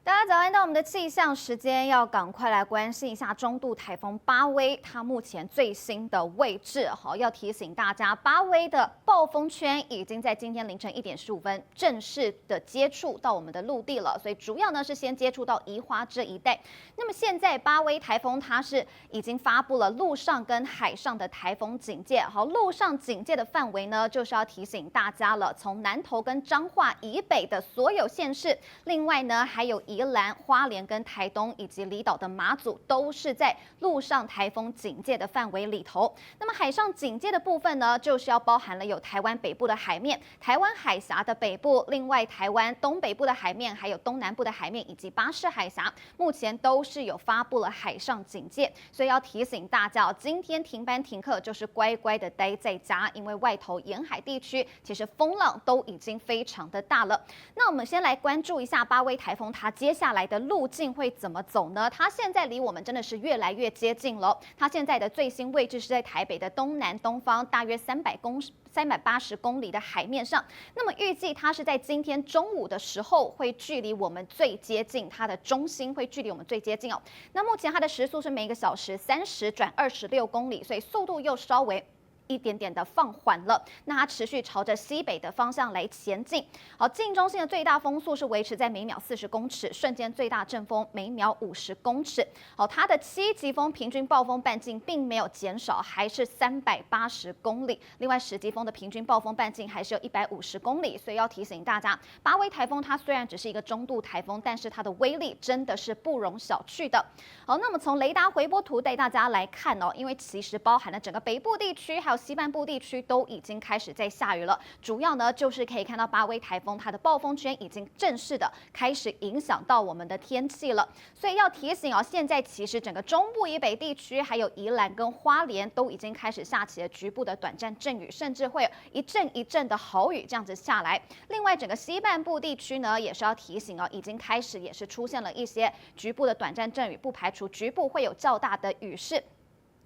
大家早安，到我们的气象时间，要赶快来关心一下中度台风巴威，它目前最新的位置。好，要提醒大家，巴威的暴风圈已经在今天凌晨1点15分正式的接触到我们的陆地了，所以主要呢是先接触到宜花这一带。那么现在巴威台风它是已经发布了陆上跟海上的台风警戒。好，陆上警戒的范围呢，就是要提醒大家了，从南投跟彰化以北的所有县市，另外呢还有宜兰、花莲跟台东以及离岛的马祖，都是在陆上台风警戒的范围里头。那么海上警戒的部分呢，就是要包含了有台湾北部的海面、台湾海峡的北部，另外台湾东北部的海面，还有东南部的海面以及巴士海峡，目前都是有发布了海上警戒。所以要提醒大家，今天停班停课就是乖乖的待在家，因为外头沿海地区其实风浪都已经非常的大了。那我们先来关注一下巴威台风，它接下来的路径会怎么走呢？它现在离我们真的是越来越接近了。它现在的最新位置是在台北的东南东方，大约380公里的海面上。那么预计它是在今天中午的时候会距离我们最接近，它的中心会距离我们最接近哦。那目前它的时速是每个小时30转26公里，所以速度又稍微一点点的放缓了，那它持续朝着西北的方向来前进。好，近中心的最大风速是维持在每秒40公尺，瞬间最大阵风每秒50公尺。好，它的7级风平均暴风半径并没有减少，还是380公里。另外10级风的平均暴风半径还是有150公里。所以要提醒大家，巴威台风它虽然只是一个中度台风，但是它的威力真的是不容小觑的。好，那么从雷达回波图带大家来看哦，因为其实包含了整个北部地区还有西半部地区都已经开始在下雨了，主要呢就是可以看到巴威台风它的暴风圈已经正式的开始影响到我们的天气了，所以要提醒哦，现在其实整个中部以北地区还有宜兰跟花莲都已经开始下起了局部的短暂阵雨，甚至会有一阵一阵的豪雨这样子下来。另外整个西半部地区呢也是要提醒哦，已经开始也是出现了一些局部的短暂阵雨，不排除局部会有较大的雨势。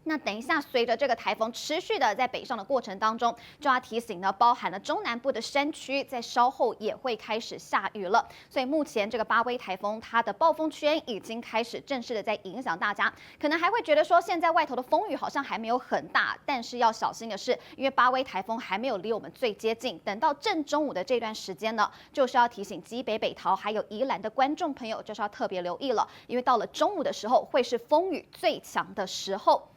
那等一下，随着这个台风持续的在北上的过程当中，就要提醒呢，包含了中南部的山区，在稍后也会开始下雨了。所以目前这个巴威台风它的暴风圈已经开始正式的在影响大家，可能还会觉得说现在外头的风雨好像还没有很大，但是要小心的是，因为巴威台风还没有离我们最接近，等到正中午的这段时间呢，就是要提醒基北、北桃还有宜兰的观众朋友，就是要特别留意了，因为到了中午的时候会是风雨最强的时候。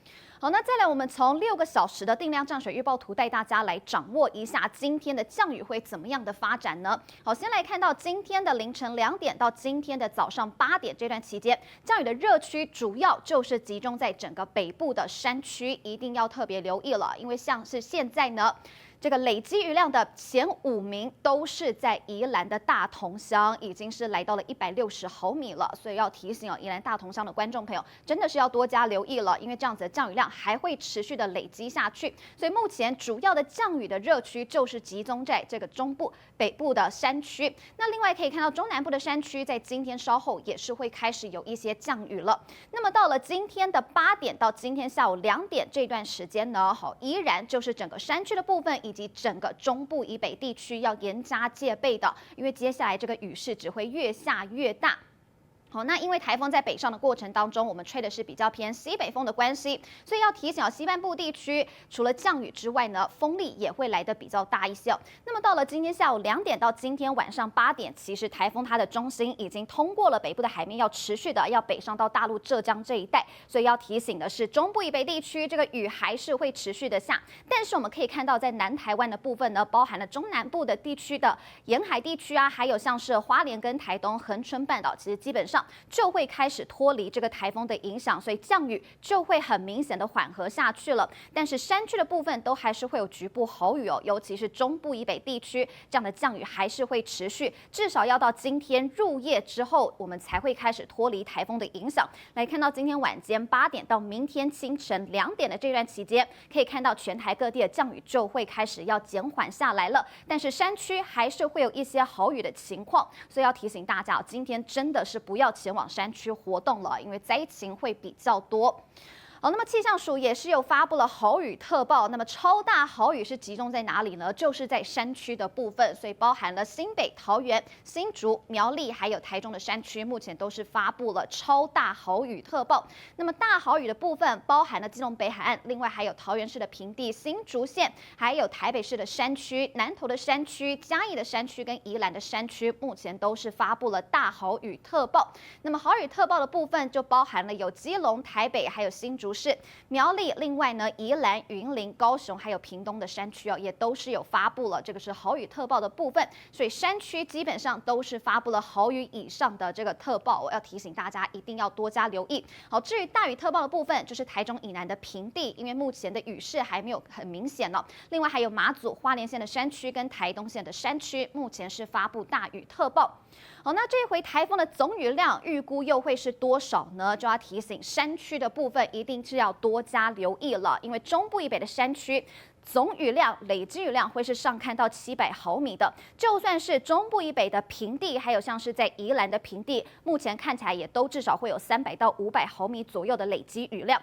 好，那再来，我们从6个小时的定量降水预报图带大家来掌握一下今天的降雨会怎么样的发展呢？好，先来看到今天的凌晨2点到今天的早上8点这段期间，降雨的热区主要就是集中在整个北部的山区，一定要特别留意了，因为像是现在呢，这个累积雨量的前5名都是在宜兰的大同乡，已经是来到了160毫米了，所以要提醒哦，宜兰大同乡的观众朋友，真的是要多加留意了，因为这样子的降雨量还会持续的累积下去。所以目前主要的降雨的热区就是集中在这个中部、北部的山区。那另外可以看到中南部的山区，在今天稍后也是会开始有一些降雨了。那么到了今天的8点到今天下午2点这段时间呢，好，依然就是整个山区的部分以及整个中部以北地区要严加戒备的，因为接下来这个雨势只会越下越大。好，那因为台风在北上的过程当中，我们吹的是比较偏西北风的关系，所以要提醒西半部地区，除了降雨之外呢，风力也会来得比较大一些。那么到了今天下午2点到今天晚上8点，其实台风它的中心已经通过了北部的海面，要持续的要北上到大陆浙江这一带，所以要提醒的是，中部以北地区这个雨还是会持续的下。但是我们可以看到，在南台湾的部分呢，包含了中南部的地区的沿海地区啊，还有像是花莲跟台东恒春半岛，其实基本上就会开始脱离这个台风的影响，所以降雨就会很明显的缓和下去了。但是山区的部分都还是会有局部豪雨哦，尤其是中部以北地区，这样的降雨还是会持续，至少要到今天入夜之后，我们才会开始脱离台风的影响。来看到今天晚间8点到明天清晨2点的这段期间，可以看到全台各地的降雨就会开始要减缓下来了，但是山区还是会有一些豪雨的情况，所以要提醒大家，今天真的是不要前往山区活动了，因为灾情会比较多。那么气象署也是有发布了豪雨特报。那么超大豪雨是集中在哪里呢？就是在山区的部分，所以包含了新北、桃园、新竹、苗栗，还有台中的山区，目前都是发布了超大豪雨特报。那么大豪雨的部分包含了基隆北海岸，另外还有桃园市的平地、新竹县，还有台北市的山区、南投的山区、嘉义的山区跟宜兰的山区，目前都是发布了大豪雨特报。那么豪雨特报的部分就包含了有基隆、台北，还有新竹市、苗栗，另外呢，宜兰、云林、高雄还有屏东的山区也都是有发布了这个是豪雨特报的部分，所以山区基本上都是发布了豪雨以上的这个特报，我要提醒大家一定要多加留意。好，至于大雨特报的部分，就是台中以南的平地，因为目前的雨势还没有很明显了。另外还有马祖、花莲县的山区跟台东县的山区，目前是发布大雨特报。好，那这一回台风的总雨量预估又会是多少呢？就要提醒山区的部分一定是要多加留意了，因为中部以北的山区总雨量累积雨量会是上看到700毫米的，就算是中部以北的平地，还有像是在宜兰的平地，目前看起来也都至少会有300到500毫米左右的累积雨量。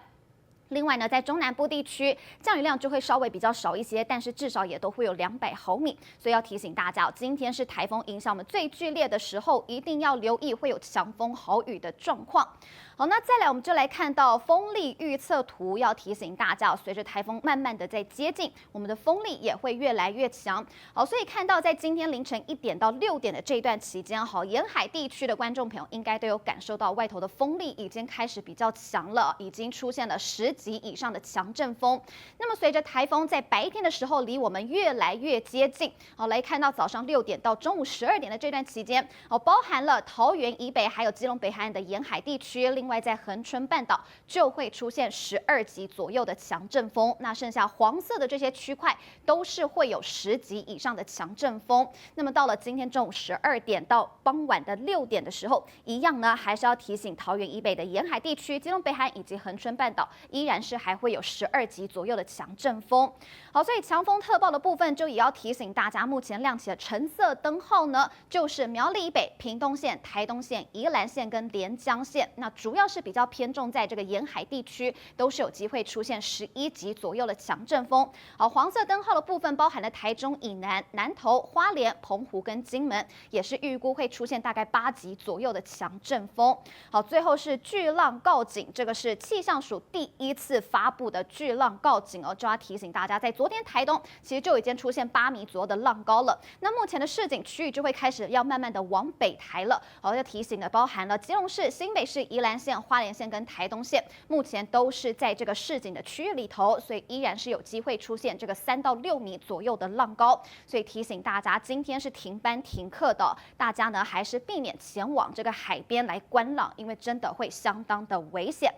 另外呢，在中南部地区降雨量就会稍微比较少一些，但是至少也都会有200毫米，所以要提醒大家，今天是台风影响我们最剧烈的时候，一定要留意会有强风豪雨的状况。好，那再来我们就来看到风力预测图，要提醒大家，随着台风慢慢的在接近，我们的风力也会越来越强。好，所以看到在今天凌晨1点到6点的这一段期间，好，沿海地区的观众朋友应该都有感受到外头的风力已经开始比较强了，已经出现了10级以上的强阵风。那么随着台风在白天的时候离我们越来越接近，好，来看到早上6点到中午12点的这段期间，包含了桃园以北还有基隆北海岸的沿海地区，另外在恒春半岛就会出现12级左右的强阵风。那剩下黄色的这些区块都是会有10级以上的强阵风。那么到了今天中午12点到傍晚的6点的时候，一样呢还是要提醒桃园以北的沿海地区、基隆北海岸以及恒春半岛依然是还会有12级左右的强阵风。好，所以强风特报的部分就也要提醒大家，目前亮起的橙色灯号呢，就是苗栗以北、屏东县、台东县、宜兰县跟连江县。那主要是比较偏重在这个沿海地区，都是有机会出现11级左右的强阵风。好，黄色灯号的部分包含了台中以南、南投、花莲、澎湖跟金门，也是预估会出现大概8级左右的强阵风。好，最后是巨浪告警，这个是气象署第一次发布的巨浪告警就要提醒大家，在昨天台东其实就已经出现8米左右的浪高了。那目前的示警区域就会开始要慢慢的往北抬了。好，要提醒的包含了基隆市、新北市、宜兰县、花莲县跟台东县，目前都是在这个示警的区域里头，所以依然是有机会出现这个3到6米左右的浪高。所以提醒大家，今天是停班停课的，大家呢还是避免前往这个海边来观浪，因为真的会相当的危险。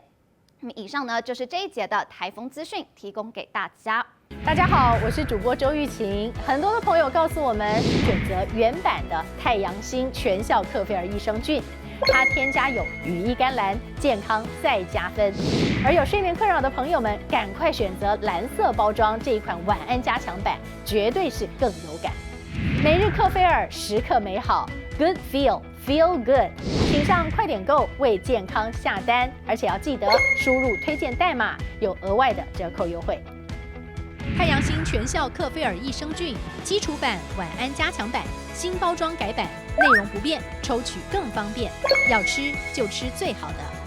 那么以上呢就是这一节的台风资讯，提供给大家。大家好，我是主播周玉琴。很多的朋友告诉我们，选择原版的太阳星全效克菲尔益生菌，它添加有羽衣甘蓝，健康再加分。而有睡眠困扰的朋友们，赶快选择蓝色包装这一款晚安加强版，绝对是更有感。每日克菲尔，时刻美好 ，Good Feel Good， 请上快点购为健康下单，而且要记得输入推荐代码，有额外的折扣优惠。太阳星全效克菲尔益生菌基础版、晚安加强版新包装改版，内容不变，抽取更方便。要吃就吃最好的。